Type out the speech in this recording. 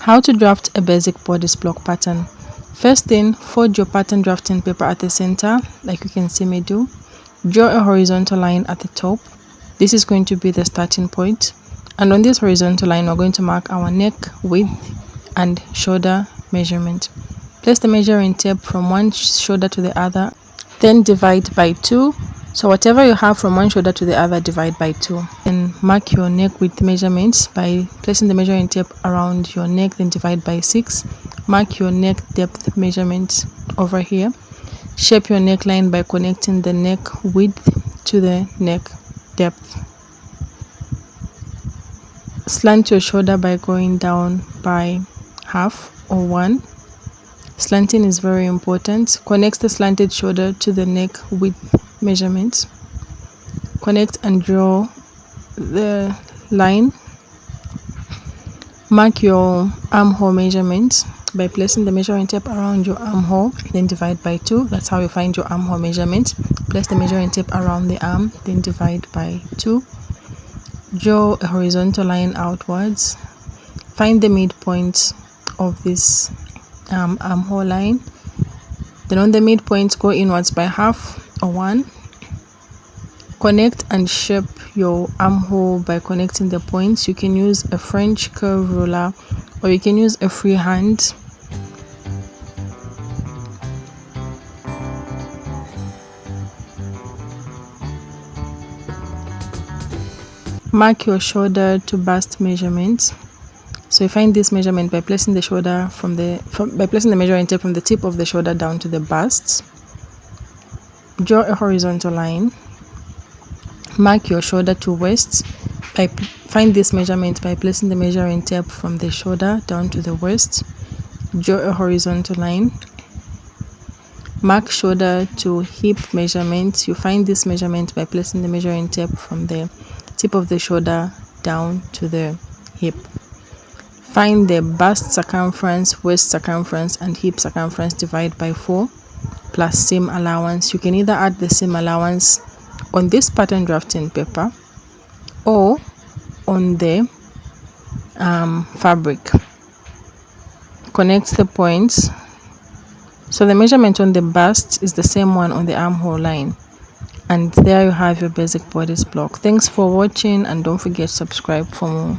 How to draft a basic bodice block pattern. First thing, fold your pattern drafting paper at the center, like you can see me do. Draw a horizontal line at the top. This is going to be the starting point. And on this horizontal line, we're going to mark our neck width and shoulder measurement. Place the measuring tape from one shoulder to the other, then divide by 2. So whatever you have from one shoulder to the other, divide by 2. Then mark your neck width measurements by placing the measuring tape around your neck, then divide by 6. Mark your neck depth measurement over here. Shape your neckline by connecting the neck width to the neck depth. Slant your shoulder by going down by half or 1. Slanting is very important. Connect the slanted shoulder to the neck width measurement. Connect and draw the line. Mark your armhole measurement by placing the measuring tape around your armhole, then divide by 2. That's how you find your armhole measurement. Place the measuring tape around the arm, then divide by 2. Draw a horizontal line outwards. Find the midpoint of this armhole line. Then on the midpoint, go inwards by half or 1. Connect and shape your armhole by connecting the points. You can use a French curve ruler or you can use a free hand. Mark your shoulder to bust measurements. So you find this measurement by placing the shoulder by placing the measuring tape from the tip of the shoulder down to the bust. Draw a horizontal line. Mark your shoulder to waist. Find this measurement by placing the measuring tape from the shoulder down to the waist. Draw a horizontal line. Mark shoulder to hip measurement. You find this measurement by placing the measuring tape from the tip of the shoulder down to the hip. Find the bust circumference, waist circumference, and hip circumference. Divide by 4 plus seam allowance. You can either add the seam allowance on this pattern drafting paper or on the fabric. Connect the points. So the measurement on the bust is the same one on the armhole line. And there you have your basic bodice block. Thanks for watching, and don't forget to subscribe for more.